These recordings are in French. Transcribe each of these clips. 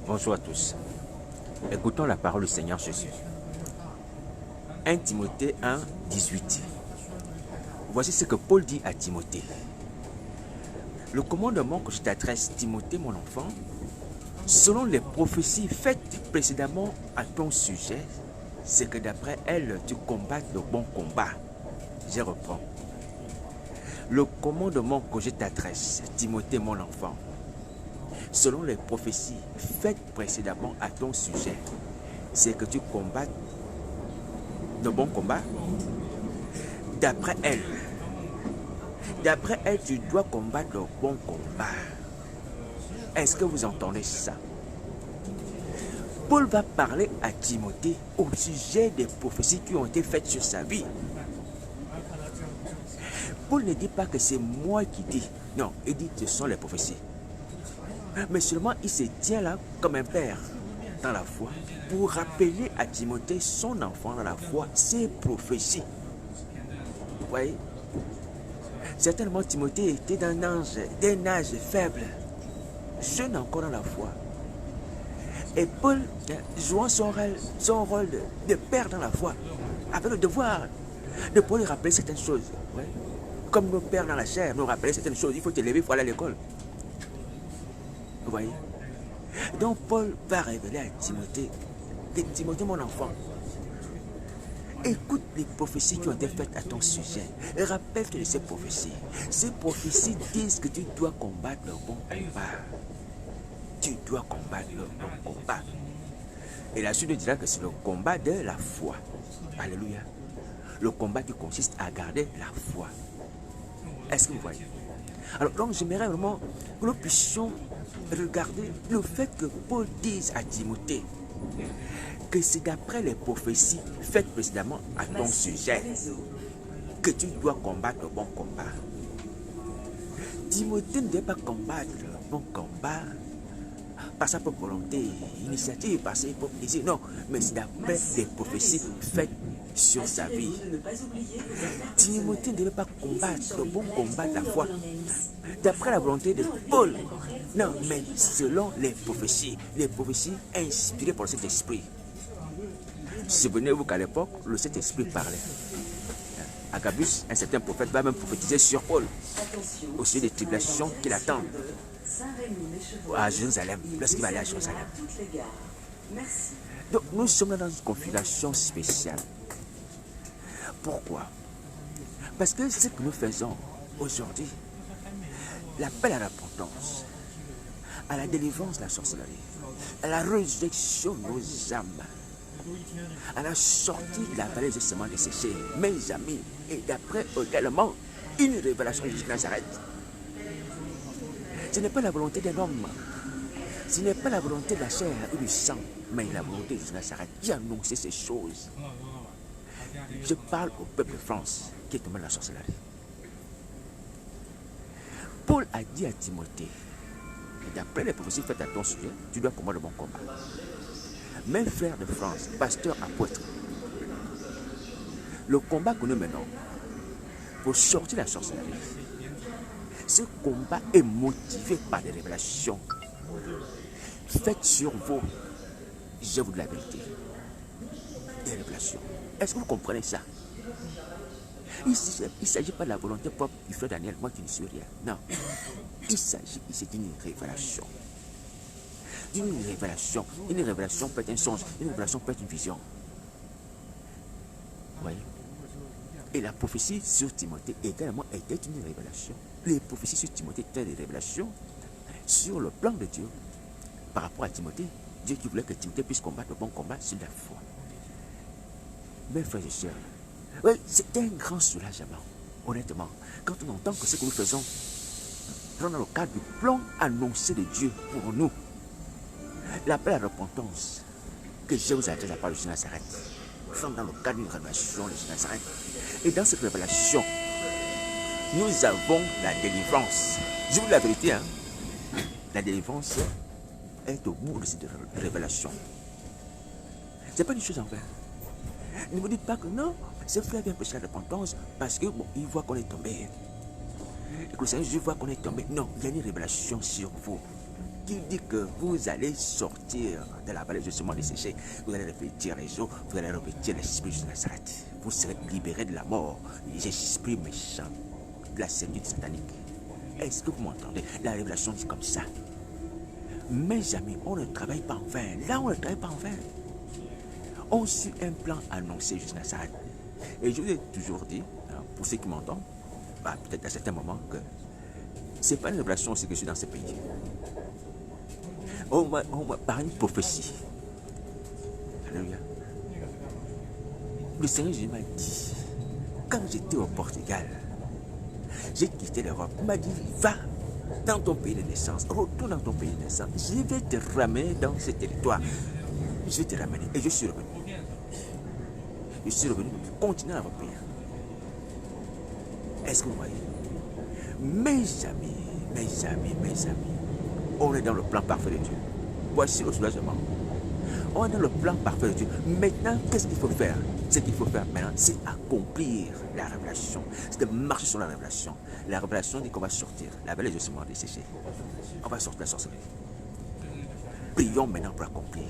Bonjour à tous. Écoutons la parole du Seigneur Jésus. 1 Timothée 1, 18. Voici ce que Paul dit à Timothée. Le commandement que je t'adresse, Timothée, mon enfant, selon les prophéties faites précédemment à ton sujet, c'est que d'après elles, tu combattes le bon combat. Je reprends. Le commandement que je t'adresse, Timothée, mon enfant, selon les prophéties faites précédemment à ton sujet, c'est que tu combattes le bon combat. D'après elle, tu dois combattre le bon combat. Est-ce que vous entendez ça? Paul va parler à Timothée au sujet des prophéties qui ont été faites sur sa vie. Paul ne dit pas que c'est moi qui dis. Non, il dit que ce sont les prophéties. Mais seulement il se tient là comme un père dans la foi pour rappeler à Timothée, son enfant dans la foi, ses prophéties. Vous voyez? Certainement Timothée était d'un âge faible, jeune encore dans la foi. Et Paul, jouant son rôle de père dans la foi, avait le devoir de pouvoir lui rappeler certaines choses. Ouais. Comme nos pères dans la chair nous rappellent certaines choses, il faut te lever, il faut aller à l'école. Vous voyez? Donc Paul va révéler à Timothée, que Timothée, mon enfant, écoute les prophéties qui ont été faites à ton sujet. Rappelle-toi de ces prophéties. Ces prophéties disent que tu dois combattre le bon combat. Tu dois combattre le bon combat. Et la suite dira que c'est le combat de la foi. Alléluia. Le combat qui consiste à garder la foi. Est-ce que vous voyez? Alors donc j'aimerais vraiment que nous puissions regarder le fait que Paul dise à Timothée que c'est d'après les prophéties faites précédemment à ton sujet que tu dois combattre le bon combat. Timothée ne doit pas combattre le bon combat par sa propre volonté, initiative, par ses propres désirs. Non, mais c'est d'après les prophéties faites sur sa vie. Timothée ne devait pas combattre le bon combat de la foi d'après la volonté de Paul. Non, mais selon les prophéties inspirées par le Saint-Esprit. Souvenez-vous qu'à l'époque, le Saint-Esprit parlait. Agabus, un certain prophète, va même prophétiser sur Paul au sujet des tribulations qui l'attendent à Jérusalem, lorsqu'il va aller à Jérusalem. Donc nous sommes là dans une configuration spéciale. Pourquoi? Parce que ce que nous faisons aujourd'hui, l'appel à la repentance, à la délivrance de la sorcellerie, à la résurrection de nos âmes, à la sortie de la vallée justement desséchée, mes amis, et d'après également une révélation de Jésus de Nazareth. Ce n'est pas la volonté d'un homme, ce n'est pas la volonté de la chair ou du sang, mais la volonté de Jésus de Nazareth qui a annoncé ces choses. Je parle au peuple de France qui est tombé dans la sorcellerie. Paul a dit à Timothée, d'après les prophéties faites à ton sujet, tu dois combattre le bon combat. Mes frères de France, pasteurs, apôtres, le combat que nous menons pour sortir de la sorcellerie, ce combat est motivé par des révélations faites sur vous. Je vous dis la vérité. Des révélations. Est-ce que vous comprenez ça? Il ne s'agit pas de la volonté propre du frère Daniel, moi qui ne suis rien. Non. Il s'agit ici d'une révélation. Une révélation. Une révélation peut être un songe. Une révélation peut être une vision. Vous voyez? Et la prophétie sur Timothée également était une révélation. Les prophéties sur Timothée étaient des révélations sur le plan de Dieu. Par rapport à Timothée, Dieu qui voulait que Timothée puisse combattre le bon combat sur la foi. Mes frères et sœurs, oui, c'est un grand soulagement, honnêtement, quand on entend que ce que nous faisons dans le cadre du plan annoncé de Dieu pour nous, l'appel à la repentance que je vous adresse à part de Jésus de Nazareth, nous sommes dans le cadre d'une révélation de Jésus de Nazareth. Et dans cette révélation, nous avons la délivrance. Je vous dis la vérité, hein? La délivrance est au bout de cette révélation. Ce n'est pas une chose en vain. Ne vous dites pas que non, ce frère vient prêcher la repentance parce que bon, il voit qu'on est tombé. Et que le Seigneur Jésus voit qu'on est tombé. Non, il y a une révélation sur vous. qui dit que vous allez sortir de la vallée justement desséchée, vous allez répéter les eaux, vous allez répéter l'esprit de Nazareth. Vous serez libérés de la mort, les esprits méchants, de la séduction satanique. Est-ce que vous m'entendez? La révélation dit comme ça. Mes amis, on ne travaille pas en vain. Là, on ne travaille pas en vain. On suit un plan annoncé jusqu'à Nazareth. Et je vous ai toujours dit, pour ceux qui m'entendent, peut-être à certains moments, que ce n'est pas une révélation aussi que je suis dans ce pays. On va par une prophétie. Alléluia. Le Seigneur Jésus m'a dit, quand j'étais au Portugal, j'ai quitté l'Europe. Il m'a dit, va dans ton pays de naissance, retourne dans ton pays de naissance. Je vais te ramener dans ce territoire. Je vais te ramener. Et je suis revenu. Je suis revenu. Continuez à votre pays. Est-ce que vous voyez? Mes amis, on est dans le plan parfait de Dieu. Voici le soulagement. On est dans le plan parfait de Dieu. Maintenant, qu'est-ce qu'il faut faire? Ce qu'il faut faire maintenant, c'est accomplir la révélation. C'est de marcher sur la révélation. La révélation dit qu'on va sortir. La vallée est justement desséchée. On va sortir de la sorcellerie. Prions maintenant pour accomplir.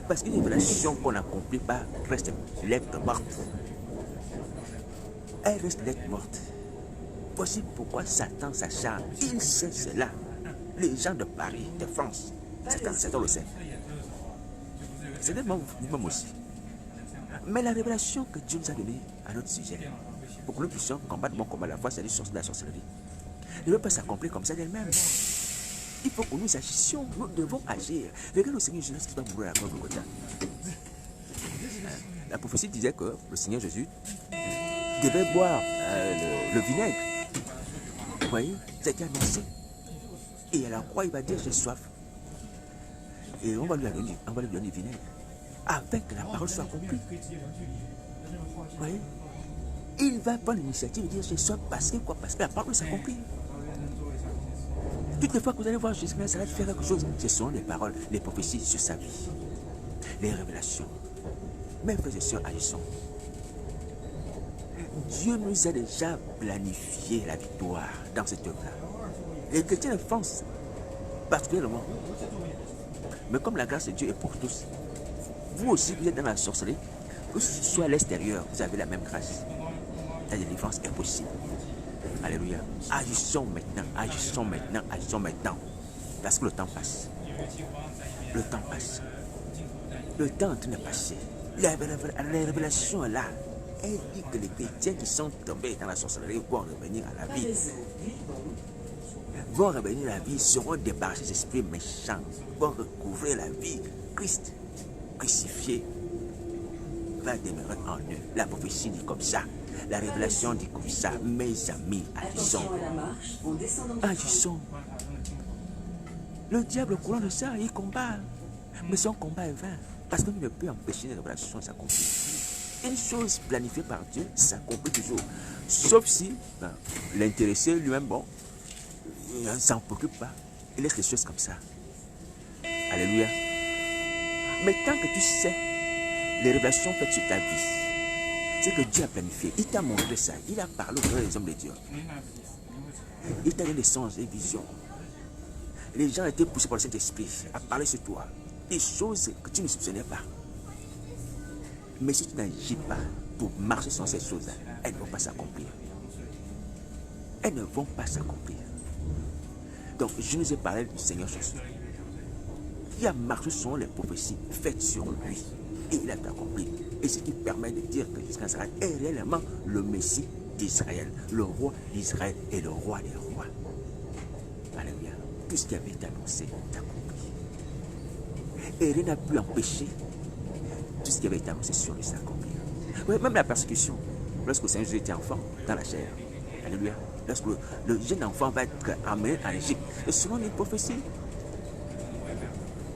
Parce qu'une révélation qu'on n'accomplit pas reste lettre morte. Elle reste lettre morte. Voici pourquoi Satan s'acharne. Il sait cela. Les gens de Paris, de France, Satan le sait. C'est nous-mêmes aussi. Mais la révélation que Dieu nous a donnée à notre sujet, pour que nous puissions combattre bon combat à la foi, c'est-à-dire la sorcellerie, ne peut pas s'accomplir comme ça d'elle-même. Il faut que nous agissions, nous devons agir. Regarde le Seigneur Jésus qui va mourir à la croix de Golgotha. La prophétie disait que le Seigneur Jésus devait boire le vinaigre. Vous voyez, c'était annoncé. Et à la croix, il va dire, j'ai soif. Et on va lui donner du vinaigre. Avec que la parole soit accomplie. Vous voyez? Il va prendre l'initiative de dire, j'ai soif parce que quoi? Parce que la parole s'accomplit. Toutes les fois que vous allez voir Jésus faire quelque chose, ce sont les paroles, les prophéties sur sa vie. Les révélations. Mes frères et sœurs, agissons. Dieu nous a déjà planifié la victoire dans cette œuvre-là. Les chrétiens de France, particulièrement. Mais comme la grâce de Dieu est pour tous, vous aussi, vous êtes dans la sorcellerie, que ce soit à l'extérieur, vous avez la même grâce. La délivrance est possible. Alléluia. Agissons maintenant, agissons maintenant, agissons maintenant. Parce que le temps passe. Le temps passe. Le temps est en train de passer. La révélation est là. Elle dit que les chrétiens qui sont tombés dans la sorcellerie vont revenir à la vie. Vont revenir à la vie, seront débarrassés des esprits méchants, vont recouvrir la vie. Christ, crucifié, va demeurer en eux. La prophétie dit comme ça. La révélation dit comme ça. Mes amis, agissons. Agissons. Le diable, au courant de ça, il combat. Mais son combat est vain. Parce qu'il ne peut empêcher les révélations de s'accomplir. Une chose planifiée par Dieu s'accomplit toujours. Sauf si l'intéressé lui-même, bon, il ne s'en préoccupe pas. Il laisse les choses comme ça. Alléluia. Mais tant que tu sais les révélations faites sur ta vie, c'est que Dieu a planifié. Il t'a montré ça. Il a parlé aux des hommes de Dieu. Il t'a donné des songes, des visions. Les gens étaient poussés par le Saint-Esprit à parler sur toi. Des choses que tu ne soupçonnais pas. Mais si tu n'agis pas pour marcher sur ces choses-là, elles ne vont pas s'accomplir. Elles ne vont pas s'accomplir. Donc, je nous ai parlé du Seigneur Jésus, qui a marché sur les prophéties faites sur lui. Et il a tout accompli. Et ce qui permet de dire que Jésus Nazareth est réellement le Messie d'Israël, le roi d'Israël et le roi des rois. Alléluia. Tout ce qui avait été annoncé est accompli. Et rien n'a pu empêcher tout ce qui avait été annoncé sur lui s'accomplir. Oui, même la persécution, lorsque le Seigneur Jésus était enfant, dans la chair. Alléluia. Lorsque le jeune enfant va être amené en Égypte, et selon les prophéties,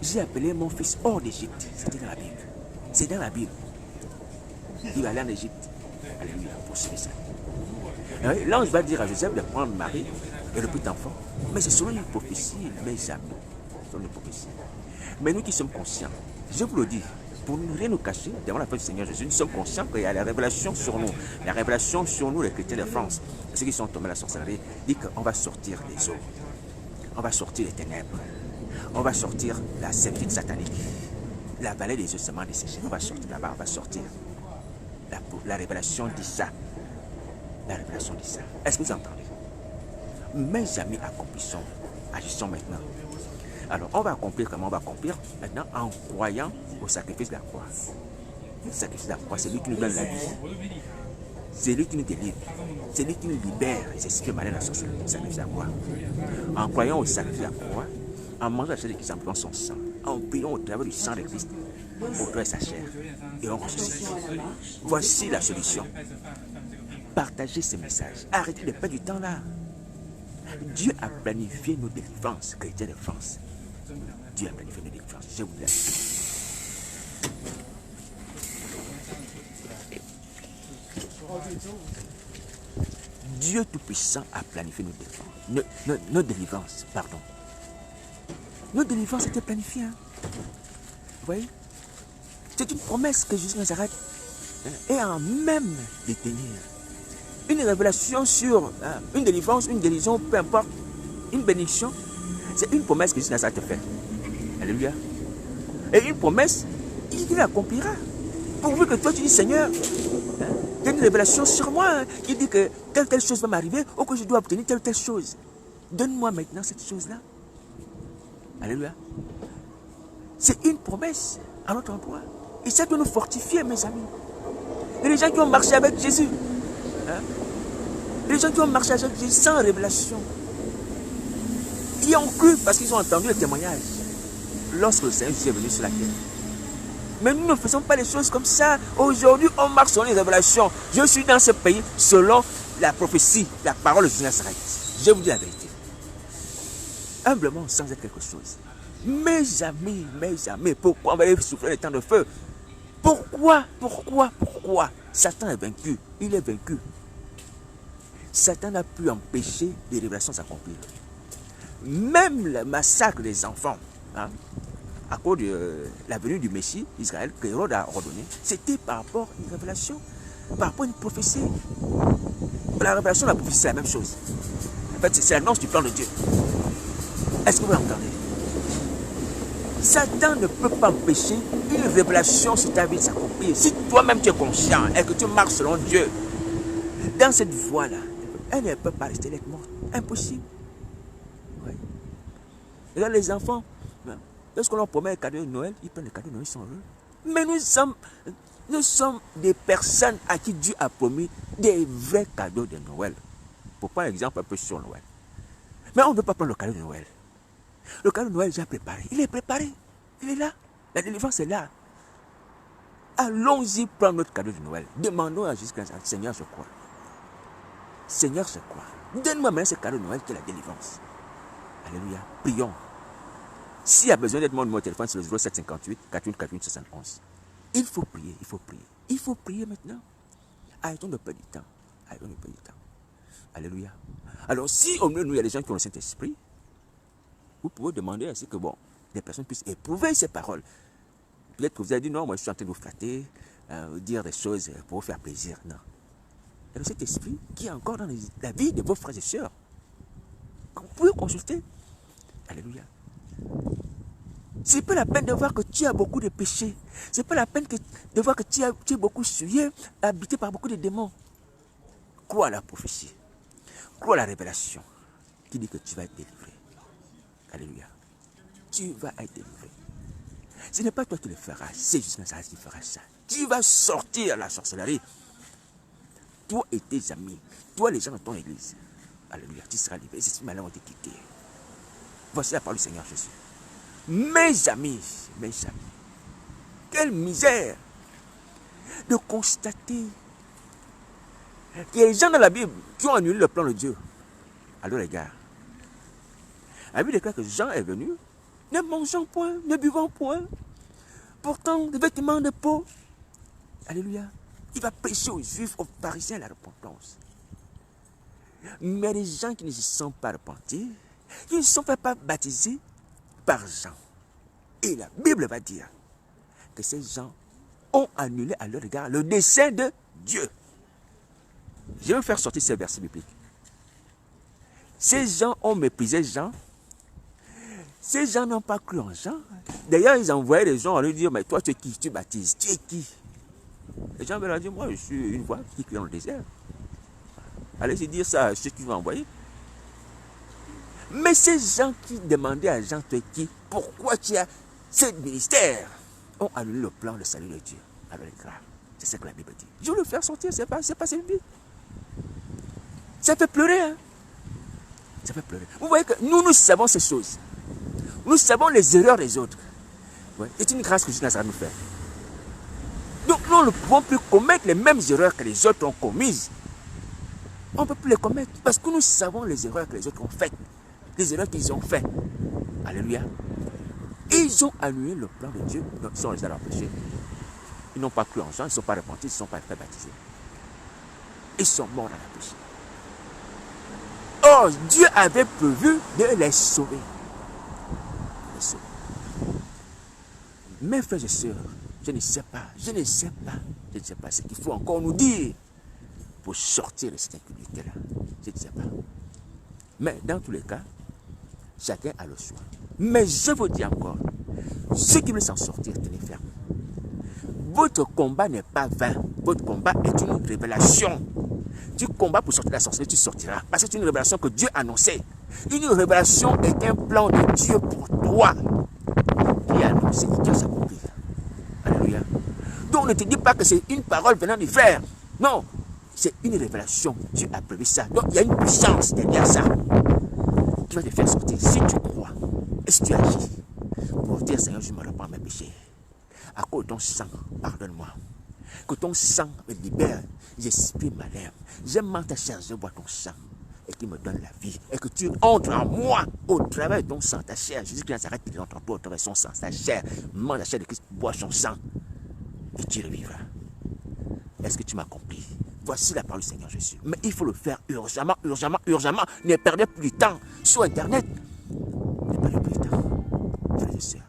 j'ai appelé mon fils hors d'Égypte. C'était dans la Bible. C'est dans la Bible. Il va aller en Égypte. Alléluia, pour suivre ça. L'ange va dire à Joseph de prendre Marie et le petit enfant. Mais c'est selon une prophétie, mes amis. Selon une prophétie. Mais nous qui sommes conscients, je vous le dis, pour ne rien nous cacher, devant la face du Seigneur Jésus, nous sommes conscients qu'il y a la révélation sur nous. La révélation sur nous, les chrétiens de France, ceux qui sont tombés à la sorcellerie, dit qu'on va sortir des eaux. On va sortir les ténèbres. On va sortir la servitude satanique. La vallée des ossements desséchés. On va sortir là-bas, on va sortir. La révélation dit ça. La révélation dit ça. Est-ce que vous entendez? Mes amis, accomplissons. Agissons maintenant. Alors, on va accomplir comment on va accomplir? Maintenant, en croyant au sacrifice de la croix. Le sacrifice de la croix, c'est lui qui nous donne la vie. C'est lui qui nous délivre. C'est lui qui nous libère les esprits malins de la sorcellerie. Le sacrifice de la croix. En croyant au sacrifice de la croix, en mangeant la chair de Christ, en buvant son sang, en priant au travers du sang de Christ, au travers de sa chair, et on ressuscite. Voici la solution. Partagez ce message. Arrêtez de perdre du temps là. Dieu a planifié nos délivrances, chrétiens de France. Dieu a planifié nos délivrances. Je vous laisse. Dieu Tout-Puissant a planifié nos délivrances. Pardon. Nos délivrances étaient planifiées. Hein? Vous voyez? C'est une promesse que Jésus de Nazareth est en même de tenir. Une révélation sur une délivrance, une guérison, peu importe, une bénédiction, c'est une promesse que Jésus de Nazareth fait. Alléluia. Et une promesse, il l'accomplira. Pourvu que toi tu dis, Seigneur, il y a une révélation sur moi qui dit que telle chose va m'arriver ou que je dois obtenir telle chose. Donne-moi maintenant cette chose-là. Alléluia. C'est une promesse à notre endroit. Et ça doit nous fortifier, mes amis. Et les gens qui ont marché avec Jésus, les gens qui ont marché avec Jésus sans révélation, ils ont cru parce qu'ils ont entendu le témoignage lorsque le Seigneur Jésus est venu sur la terre. Mais nous ne faisons pas les choses comme ça. Aujourd'hui, on marche sur les révélations. Je suis dans ce pays selon la prophétie, la parole de Jésus de Nazareth. Je vous dis la vérité. Humblement, sans être quelque chose. Mes amis, pourquoi on va aller souffler les temps de feu? Pourquoi Satan est vaincu. Il est vaincu. Satan n'a pu empêcher les révélations de s'accomplir. Même le massacre des enfants, à cause de la venue du Messie Israël, que Hérode a ordonné, c'était par rapport à une révélation, par rapport à une prophétie. La révélation de la prophétie, c'est la même chose. En fait, c'est l'annonce du plan de Dieu. Est-ce que vous l'entendez? Satan ne peut pas empêcher une révélation sur ta vie de s'accomplir. Si toi-même tu es conscient et que tu marches selon Dieu, dans cette voie-là, elle ne peut pas rester lettre morte. Impossible. Oui. Et là, les enfants, lorsqu'on leur promet un cadeau de Noël, ils prennent les cadeaux de Noël, ils sont heureux. Mais nous sommes des personnes à qui Dieu a promis des vrais cadeaux de Noël. Pour prendre un exemple un peu sur Noël. Mais on ne veut pas prendre le cadeau de Noël. Le cadeau de Noël est déjà préparé. Il est préparé. Il est là. La délivrance est là. Allons-y prendre notre cadeau de Noël. Demandons à Jésus-Christ, Seigneur, c'est quoi? Seigneur, c'est quoi? Donne-moi maintenant ce cadeau de Noël qui est la délivrance. Alléluia. Prions. S'il y a besoin d'être mon numéro de téléphone, c'est le 0758 48 48 71. Il faut prier, il faut prier. Il faut prier maintenant. Arrêtons de perdre du temps. Arrêtons de perdre du temps. Alléluia. Alors, si au milieu de nous, il y a des gens qui ont le Saint-Esprit, vous pouvez demander ainsi que, des personnes puissent éprouver ces paroles. Peut-être que vous avez dit, non, moi je suis en train de vous flatter, dire des choses pour vous faire plaisir. Non. Il y a le Saint-Esprit qui est encore dans la vie de vos frères et sœurs. Vous pouvez consulter. Alléluia. C'est pas la peine de voir que tu as beaucoup de péchés. C'est pas la peine de voir que tu es beaucoup souillé, habité par beaucoup de démons. Crois à la prophétie. Crois à la révélation qui dit que tu vas être délivré. Alléluia. Tu vas être délivré. Ce n'est pas toi qui le feras, c'est juste Nazareth qui fera ça. Tu vas sortir la sorcellerie. Toi et tes amis, toi les gens de ton église. Alléluia, tu seras livré. Les esprits malins ont été quittés. Voici la parole du Seigneur Jésus. Mes amis, quelle misère de constater qu'il y a des gens dans la Bible qui ont annulé le plan de Dieu. Alors les gars, la Bible déclare que Jean est venu, ne mangeant point, ne buvant point, portant des vêtements de peau. Alléluia. Il va prêcher aux Juifs, aux pharisiens la repentance. Mais les gens qui ne se sont pas repentis, qui ne se sont pas baptisés par Jean. Et la Bible va dire que ces gens ont annulé à leur égard le dessein de Dieu. Je vais faire sortir ces versets bibliques. Ces gens ont méprisé Jean Ces gens n'ont pas cru en Jean. D'ailleurs, ils envoyaient les gens à lui dire, mais toi, tu es qui? Tu baptises. Tu es qui? Les gens veulent leur dire, moi, je suis une voix qui crie dans le désert. Allez-y dire ça à ceux qui vont envoyer. Mais ces gens qui demandaient à Jean, tu es qui? Pourquoi tu as ce ministère? Ont annulé le plan de salut de Dieu. Alors, grave. C'est ce que la Bible dit. Je veux le faire sortir, c'est pas Bible. Ça fait pleurer, hein? Ça fait pleurer. Vous voyez que nous savons ces choses. Nous savons les erreurs des autres. Ouais. C'est une grâce que Dieu a nous faire. Donc nous ne pouvons plus commettre les mêmes erreurs que les autres ont commises. On ne peut plus les commettre parce que nous savons les erreurs que les autres ont faites. Les erreurs qu'ils ont faites. Alléluia. Et ils ont annulé le plan de Dieu. Donc ils sont restés à leur péché. Ils n'ont pas cru en Jean, ils ne sont pas repentis, ils ne sont pas fait baptiser. Ils sont morts dans le péché. Or, Dieu avait prévu de les sauver. Mes frères et sœurs, je ne sais pas ce qu'il faut encore nous dire pour sortir de cette impunité-là. Je ne sais pas. Mais dans tous les cas, chacun a le choix. Mais je vous dis encore, ceux qui veulent s'en sortir, tenez ferme. Votre combat n'est pas vain. Votre combat est une révélation. Tu combats pour sortir de la sorcellerie, tu sortiras. Parce que c'est une révélation que Dieu a annoncée. Une révélation est un plan de Dieu pour toi. Qui a annoncé et qui a s'accomplir. Alléluia. Donc ne te dis pas que c'est une parole venant du frère. Non. C'est une révélation. Dieu a prévu ça. Donc il y a une puissance derrière ça. Qui va te faire sortir. Si tu crois. Et si tu agis. Pour dire Seigneur, je me repens mes péchés. À cause de ton sang, pardonne-moi. Que ton sang me libère. J'exprime ma lèvre. J'aime ta chair, je bois ton sang. Et qui me donne la vie. Et que tu entres en moi au travers de ton sang, ta chair. Jésus-Christ Nazareth, il entre en toi au travers de son sang, ta chair. Mange la chair de Christ, bois son sang. Et tu revivras. Est-ce que tu m'accomplis? Voici la parole du Seigneur Jésus. Mais il faut le faire urgemment, urgemment, urgemment. Ne perdez plus de temps sur Internet. Ne perdez plus de temps. Frères et sœurs.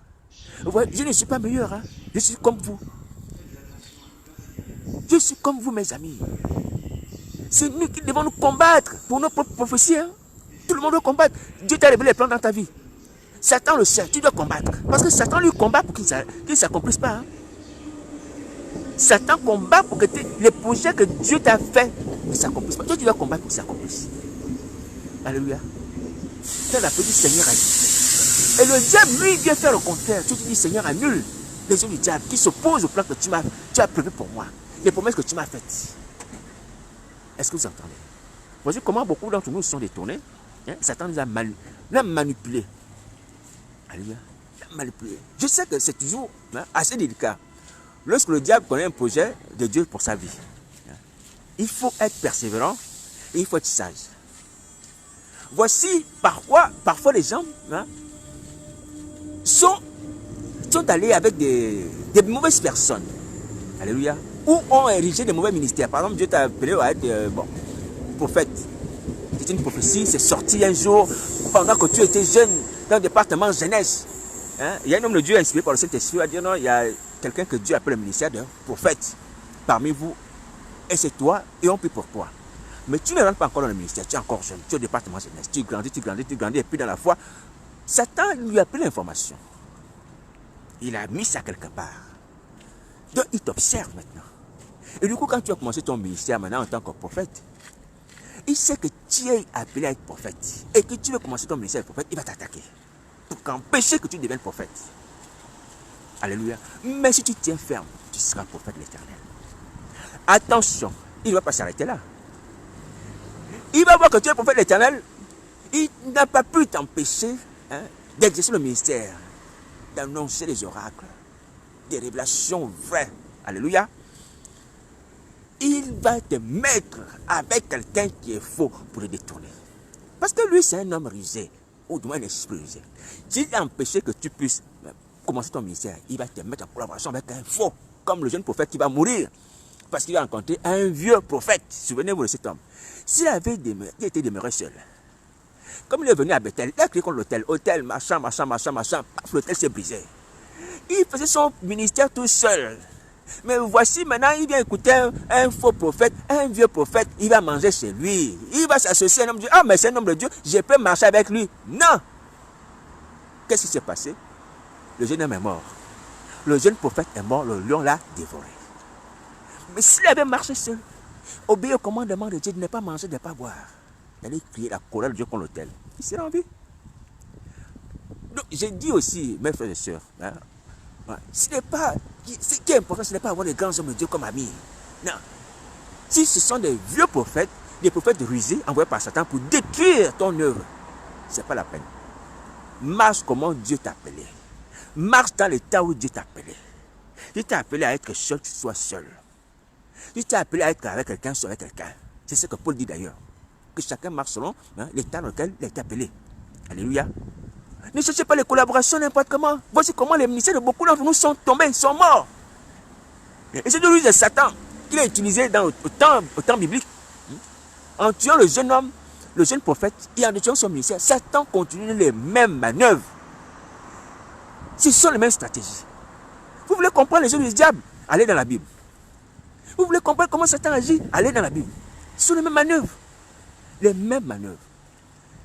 Vous voyez, je ne suis pas meilleur. Hein? Je suis comme vous. Je suis comme vous, mes amis. C'est nous qui devons nous combattre pour nos propres prophéties. Hein? Tout le monde doit combattre. Dieu t'a révélé les plans dans ta vie. Satan le sait, tu dois combattre. Parce que Satan lui combat pour qu'il ne s'accomplisse pas. Hein? Satan combat pour que les projets que Dieu t'a fait ne s'accomplissent pas. Toi, tu dois combattre pour qu'ils s'accomplissent. Alléluia. C'est la petite Seigneur a dit. Et le diable, lui, vient faire le contraire. Tu te dis, Seigneur, annule les œuvres du diable qui s'opposent au plan que tu as prévu pour moi. Les promesses que tu m'as faites. Est-ce que vous entendez? Voici comment beaucoup d'entre nous sont détournés. Hein? Satan nous a manipulés. Alléluia. Manipulé. Je sais que c'est toujours assez délicat. Lorsque le diable connaît un projet de Dieu pour sa vie, il faut être persévérant et il faut être sage. Voici parfois les gens sont allés avec des mauvaises personnes. Alléluia. Ou ont érigé des mauvais ministères. Par exemple, Dieu t'a appelé à être prophète. C'est une prophétie, c'est sorti un jour pendant que tu étais jeune dans le département jeunesse. Hein? Il y a un homme de Dieu inspiré par le Saint-Esprit à dire non, il y a quelqu'un que Dieu appelle le ministère de prophète parmi vous. Et c'est toi et on prie pour toi. Mais tu ne rentres pas encore dans le ministère, tu es encore jeune, tu es au département jeunesse. Tu grandis, et puis dans la foi, Satan lui a pris l'information. Il a mis ça quelque part. Donc il t'observe maintenant. Et du coup, quand tu as commencé ton ministère maintenant en tant que prophète, il sait que tu es appelé à être prophète. Et que tu veux commencer ton ministère de prophète, il va t'attaquer. Pour qu'empêcher que tu deviennes prophète. Alléluia. Mais si tu tiens ferme, tu seras prophète de l'Éternel. Attention, il ne va pas s'arrêter là. Il va voir que tu es prophète de l'Éternel. Il n'a pas pu t'empêcher d'exercer le ministère, d'annoncer les oracles, des révélations vraies. Alléluia. Il va te mettre avec quelqu'un qui est faux pour le détourner. Parce que lui, c'est un homme rusé, ou du moins un esprit rusé. S'il a empêché que tu puisses commencer ton ministère, il va te mettre en collaboration avec un faux, comme le jeune prophète qui va mourir, parce qu'il va rencontrer un vieux prophète. Souvenez-vous de cet homme. S'il avait été demeuré seul, comme il est venu à Bethel, il a crié contre l'autel, machin, l'autel s'est brisé. Il faisait son ministère tout seul. Mais voici maintenant, il vient écouter un faux prophète, un vieux prophète, il va manger chez lui. Il va s'associer à un homme de Dieu. Ah, mais c'est un homme de Dieu, je peux marcher avec lui. Non. qu'est-ce qui s'est passé? Le jeune homme est mort. Le jeune prophète est mort, le lion l'a dévoré. Mais s'il avait marché seul, obéi au commandement de Dieu de ne pas manger, de ne pas boire, il allait crier la colère de Dieu contre l'autel. Il serait en vie. Donc, j'ai dit aussi, mes frères et sœurs, hein, ce qui est important, ce n'est pas avoir des grands hommes de Dieu comme amis. Non. Si ce sont des vieux prophètes, des prophètes rusés, envoyés par Satan pour détruire ton œuvre, ce n'est pas la peine. Marche comment Dieu t'a appelé. Marche dans l'état où Dieu t'a appelé. Dieu t'a appelé à être seul, tu sois seul. Dieu t'a appelé à être avec quelqu'un, sois avec quelqu'un. C'est ce que Paul dit d'ailleurs. Que chacun marche selon l'état dans lequel il a été appelé. Alléluia. Ne cherchez pas les collaborations n'importe comment. Voici comment les ministères de beaucoup d'entre nous sont tombés, sont morts. Et c'est de lui de Satan qu'il a utilisé au temps biblique. En tuant le jeune homme, le jeune prophète, et en tuant son ministère, Satan continue les mêmes manœuvres. Ce sont les mêmes stratégies. Vous voulez comprendre les œuvres du diable? Allez dans la Bible. Vous voulez comprendre comment Satan agit? Allez dans la Bible. Ce sont les mêmes manœuvres. Les mêmes manœuvres.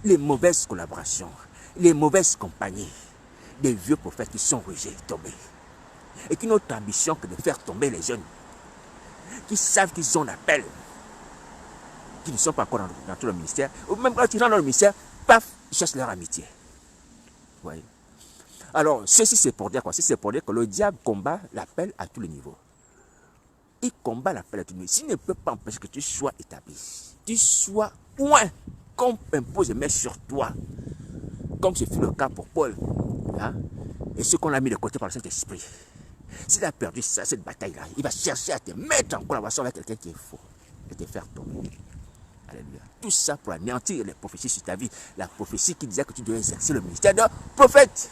Les mauvaises collaborations. Les mauvaises compagnies. Des vieux prophètes qui sont rejetés, tombés. Et qui n'ont autre ambition que de faire tomber les jeunes. Qui savent qu'ils ont l'appel. Qui ne sont pas encore dans tout le ministère. Ou même quand ils rentrent dans le ministère, paf, ils cherchent leur amitié. Vous voyez? Alors, ceci c'est pour dire quoi? C'est pour dire que le diable combat l'appel à tous les niveaux. Il combat l'appel à tous les niveaux. S'il ne peut pas empêcher que tu sois établi, tu sois point qu'on impose et met sur toi, comme ce fut le cas pour Paul, hein? Et ce qu'on a mis de côté par le Saint-Esprit. S'il a perdu ça, cette bataille-là, il va chercher à te mettre en collaboration avec quelqu'un qui est faux et te faire tomber. Alléluia. Tout ça pour anéantir les prophéties sur ta vie. La prophétie qui disait que tu devais exercer le ministère de prophète.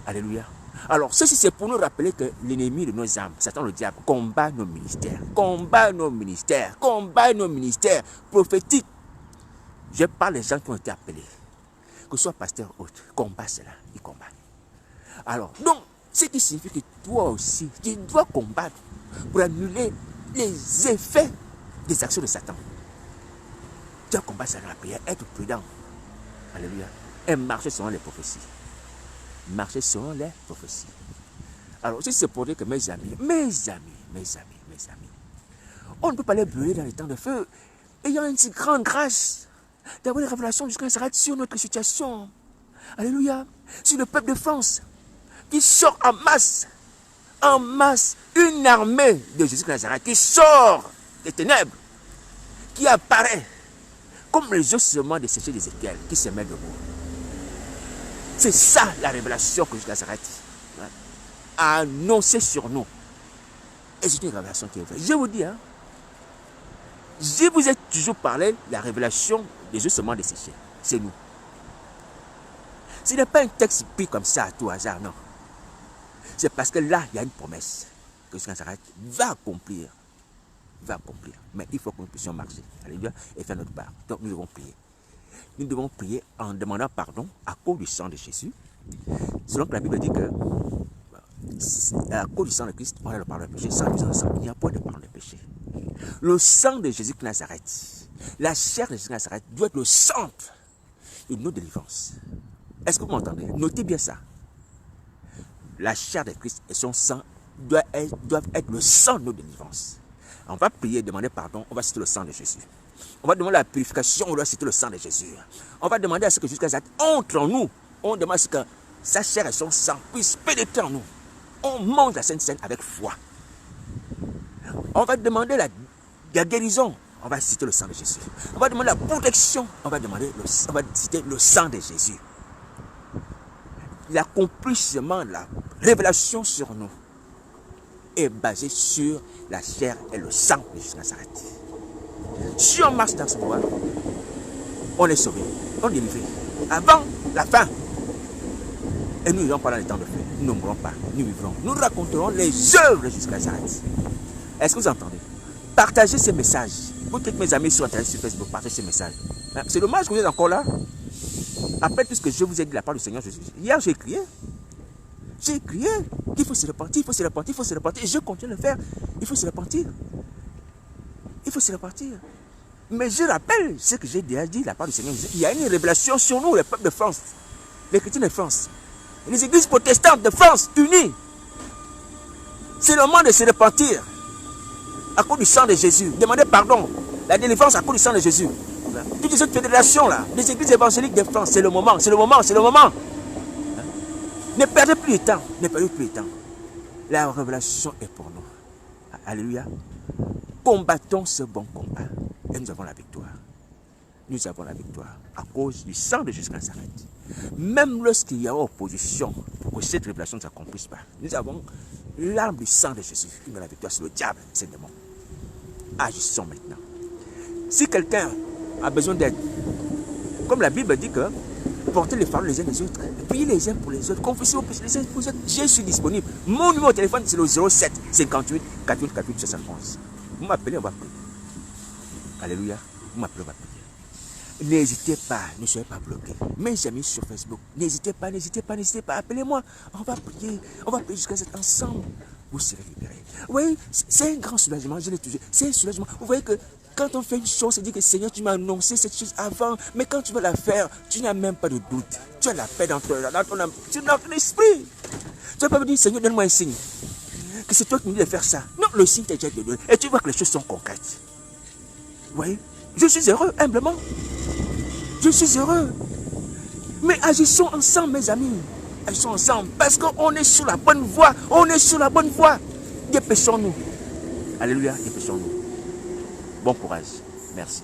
Alléluia. Alors, ceci c'est pour nous rappeler que l'ennemi de nos âmes, Satan le diable, combat nos ministères. Combat nos ministères. Combat nos ministères prophétiques. Je parle des gens qui ont été appelés. Que ce soit pasteur ou autre, combat cela. Il combat. Alors, donc, ce qui signifie que toi aussi, tu dois combattre pour annuler les effets des actions de Satan. Tu dois combattre ça dans la prière, être prudent. Alléluia. Et marcher selon les prophéties. Marcher selon les prophéties. Alors, si c'est pour dire que mes amis, on ne peut pas les brûler dans les temps de feu, ayant une si grande grâce d'avoir des révélations jusqu'à Nazareth sur notre situation. Alléluia. Sur le peuple de France qui sort en masse, une armée de Jésus de Nazareth qui sort des ténèbres, qui apparaît comme les ossements desséchés d'Ézéchiel qui se met debout. C'est ça la révélation que Jésus de Nazareth a annoncée sur nous. Et c'est une révélation qui est vraie. Je vous dis, hein, je vous ai toujours parlé de la révélation des ossements desséchés. C'est nous. Ce n'est pas un texte pris comme ça à tout hasard, non. C'est parce que là, il y a une promesse que Jésus de Nazareth va accomplir. Mais il faut que nous puissions marcher. Alléluia. Et faire notre part. Donc nous devons prier. Nous devons prier en demandant pardon à cause du sang de Jésus. Selon que la Bible dit que à cause du sang de Christ, on a le pardon de péché. Sans le sang, il n'y a pas de pardon de péché. Le sang de Jésus de Nazareth, la chair de Jésus de Nazareth doit être le centre de nos délivrances. Est-ce que vous m'entendez? Notez bien ça. La chair de Christ et son sang doivent être le sang de nos délivrances. On va prier, demander pardon, on va citer le sang de Jésus. On va demander la purification, on va citer le sang de Jésus. On va demander à ce que Jésus entre en nous. On demande à ce que sa chair et son sang puissent pénétrer en nous. On mange la Sainte Seine avec foi. On va demander la guérison. On va citer le sang de Jésus. On va demander la protection. On va citer le sang de Jésus. L'accomplissement de la révélation sur nous est basé sur la chair et le sang de Jésus de Nazareth. Si on marche dans ce voie, on est sauvé, on est délivré. Avant la fin, et nous n'irons pas dans les temps de feu, nous ne mourrons pas, nous vivrons. Nous raconterons les œuvres de Jésus de Nazareth. Est-ce que vous entendez? Partagez ces messages. Vous toutes mes amis sur Internet, sur Facebook, partagez ces messages. C'est dommage que vous êtes encore là. Après tout ce que je vous ai dit de la part du Seigneur Jésus, hier j'ai crié. J'ai crié qu'il faut se repentir, il faut se repentir, il faut se repentir. Et je continue de le faire. Il faut se repentir. Il faut se repentir. Mais je rappelle ce que j'ai déjà dit de la part du Seigneur Jésus. Il y a une révélation sur nous, le peuple de France. les chrétiens de France, les églises protestantes de France unies. C'est le moment de se repentir à cause du sang de Jésus. Demandez pardon, la délivrance à cause du sang de Jésus. Toutes ces fédérations là, les églises évangéliques de France, c'est le moment, c'est le moment, c'est le moment. Ne perdez plus de temps, ne perdez plus de temps. La révélation est pour nous. Alléluia. Combattons ce bon combat et nous avons la victoire. Nous avons la victoire à cause du sang de Jésus Nazareth. Même lorsqu'il y a opposition pour que cette révélation ne s'accomplisse pas, nous avons l'arme du sang de Jésus qui met la victoire sur le diable, c'est le démon. Agissons maintenant. Si quelqu'un a besoin d'aide, comme la Bible dit que portez les fardeaux les uns les autres, priez les uns pour les autres, confessez les uns pour les autres, je suis disponible. Mon numéro de téléphone c'est le 07 58 48 48 71. Vous m'appelez, on va prier. Alléluia. Vous m'appelez, on va prier. N'hésitez pas, ne soyez pas bloqués. Mes amis sur Facebook, n'hésitez pas, n'hésitez pas, n'hésitez pas. Appelez-moi, on va prier jusqu'à cet ensemble. Vous serez libérés. Vous voyez, c'est un grand soulagement, je l'ai toujours. C'est un soulagement. Vous voyez que quand on fait une chose, c'est dire que Seigneur, tu m'as annoncé cette chose avant, mais quand tu veux la faire, tu n'as même pas de doute. Tu as la paix dans ton esprit. Tu ne vas pas me dire, Seigneur, donne-moi un signe. Que c'est toi qui me dis de faire ça. Non, le signe t'a déjà été donné. Et tu vois que les choses sont concrètes. Vous voyez, je suis heureux, humblement. Je suis heureux. Mais agissons ensemble, mes amis. Agissons ensemble. Parce qu'on est sur la bonne voie. On est sur la bonne voie. Dépêchons-nous. Alléluia, dépêchons-nous. Bon courage. Merci.